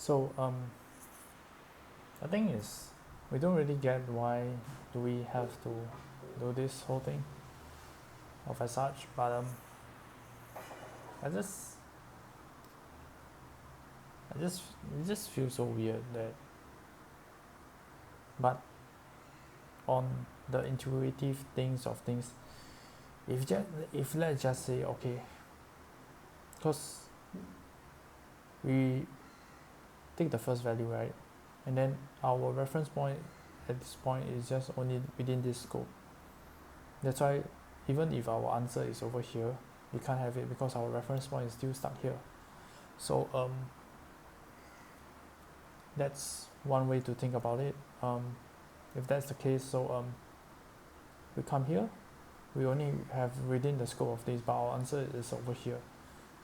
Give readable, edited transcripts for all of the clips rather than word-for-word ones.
So the thing is, we don't really get why do we have to do this whole thing of as such, but I just it just feels so weird that, but on the intuitive things of things, if let's just say okay, because we take the first value, right, and then our reference point at this point is just only within this scope. That's why even if our answer is over here, we can't have it because our reference point is still stuck here. So that's one way to think about it. If that's the case, so we come here, we only have within the scope of this, but our answer is over here.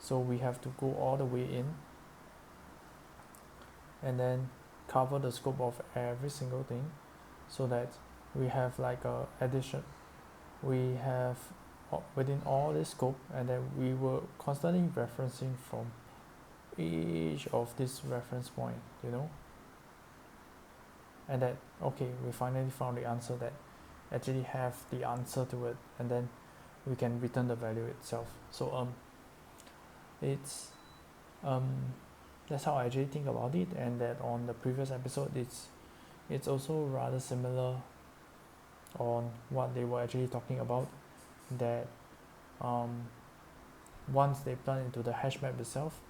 So we have to go all the way in and then cover the scope of every single thing, so that we have like a addition. We have within all this scope, and then we were constantly referencing from each of this reference point, and that okay, we finally found the answer that actually have the answer to it, and then we can return the value itself. So it's that's how I actually think about it, and that on the previous episode it's also rather similar on what they were actually talking about, that once they plug into the hash map itself,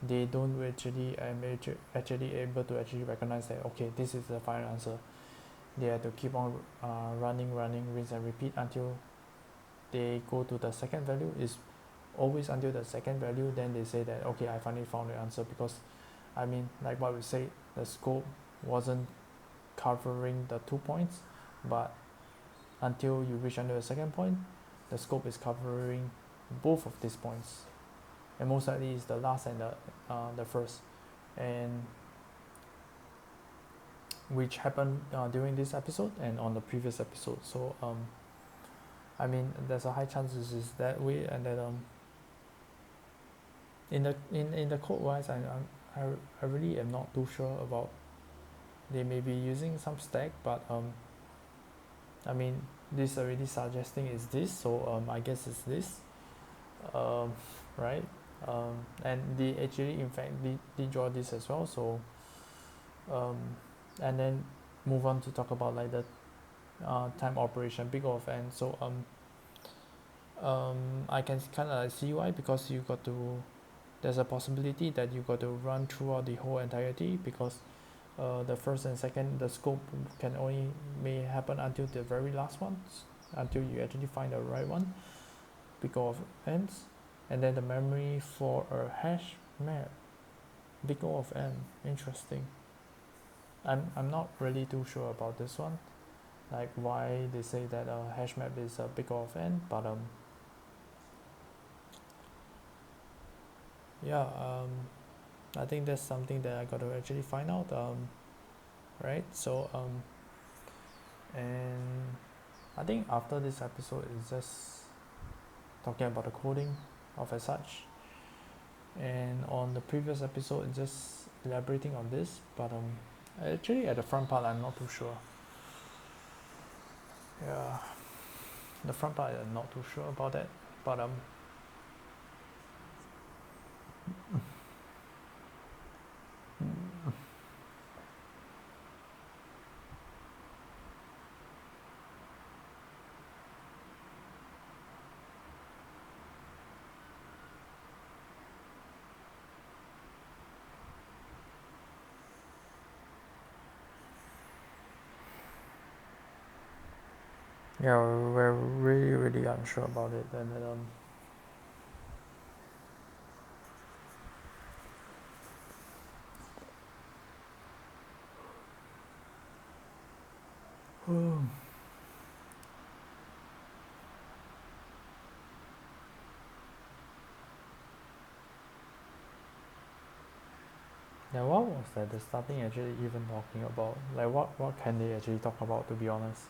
they don't actually able to actually recognize that okay, this is the final answer. They have to keep on running, rinse and repeat until they go to the second value. Is always until the second value, then they say that okay, I finally found the answer, because I mean, like what we said, the scope wasn't covering the 2 points, but until you reach under the second point, the scope is covering both of these points, and most likely is the last and the first, and which happened during this episode and on the previous episode. So I mean, there's a high chance this is that way, and that in the code wise, I really am not too sure about. They may be using some stack, but I mean, this already suggesting is this, so I guess it's this, right? And they actually in fact did draw this as well. So and then move on to talk about like the time operation big O of n. So I can kind of see why, because you got to, there's a possibility that you got to run throughout the whole entirety, because the first and second, the scope may happen until the very last ones, until you actually find the right one, big O of n's, and then the memory for a hash map, big O of n. Interesting. I'm not really too sure about this one, like why they say that a hash map is a big O of n, but yeah, I think that's something that I got to actually find out, right? So and I think after this episode is just talking about the coding of as such, and on the previous episode it's just elaborating on this, but actually at the front part I'm not too sure. Yeah, the front part I'm not too sure about that, but yeah, we're really unsure about it, and then yeah, what was that the starting actually even talking about? Like what can they actually talk about, to be honest?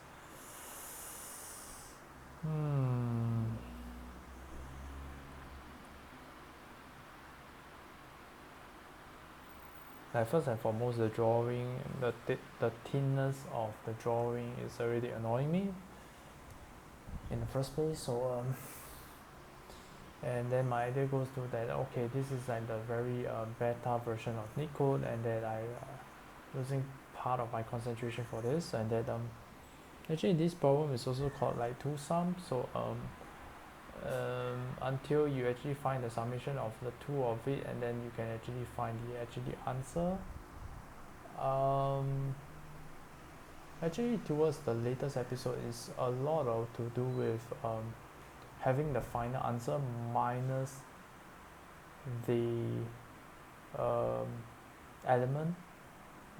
Like first and foremost, the drawing, the thinness of the drawing is already annoying me in the first place. So and then my idea goes to that, okay, this is like the very beta version of Leetcode, and that I losing part of my concentration for this, and that actually this problem is also called like two sum. So until you actually find the summation of the two of it, and then you can actually find the actually answer. Actually towards the latest episode is a lot of to do with having the final answer minus the um, element,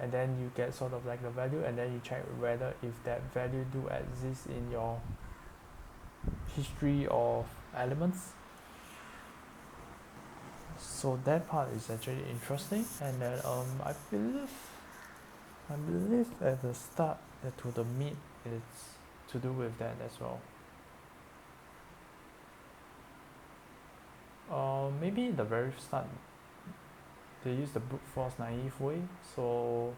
and then you get sort of like the value, and then you check whether if that value do exist in your history of elements. So that part is actually interesting, and then I believe at the start to the mid it's to do with that as well. Maybe the very start they use the brute force naive way. So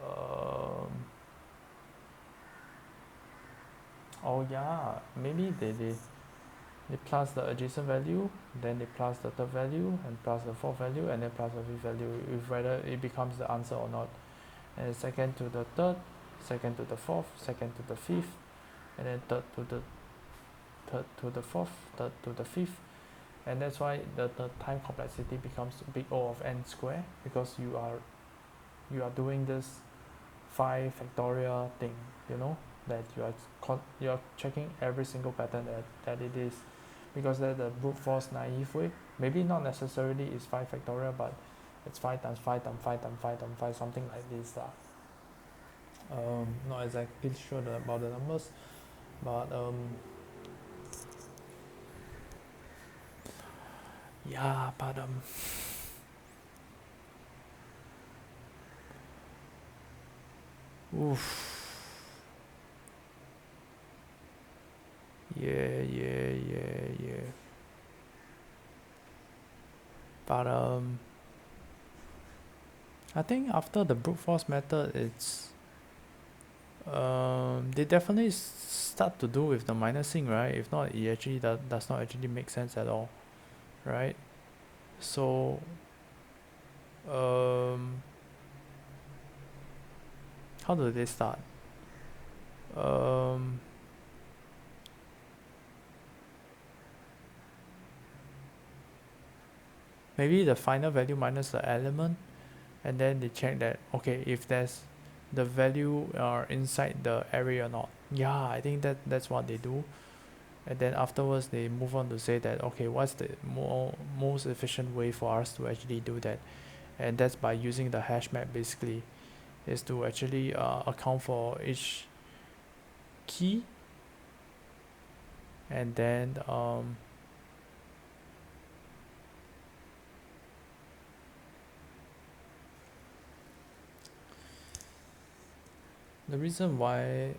um, oh yeah, maybe they plus the adjacent value, then they plus the third value, and plus the fourth value, and then plus the fifth value, if whether it becomes the answer or not. And second to the third, second to the fourth, second to the fifth, and then third to the fourth, third to the fifth. And that's why the time complexity becomes big O of n square, because you are doing this 5 factorial thing, you know, that you are checking every single pattern that it is, because that's the brute force naive way. Maybe not necessarily is 5 factorial, but it's 5 times 5 times 5 times 5 times 5, something like this. Not exactly sure about the numbers, but yeah, but oof. Yeah. But I think after the brute force method, it's they definitely start to do with the minusing, right? If not, it actually does not actually make sense at all, right? So how do they start? Maybe the final value minus the element, and then they check that, okay, if there's the value are inside the array or not. Yeah, I think that's what they do. And then afterwards they move on to say that, okay, what's the most efficient way for us to actually do that, and that's by using the hash map. Basically is to actually account for each key, and then the reason why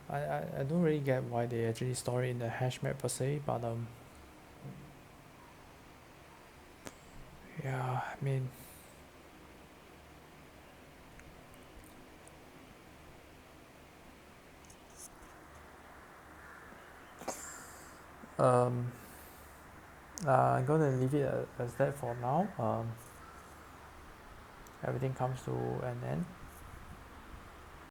I don't really get why they actually store it in the hash map per se, but yeah, I mean, I'm gonna leave it as that for now. Everything comes to an end.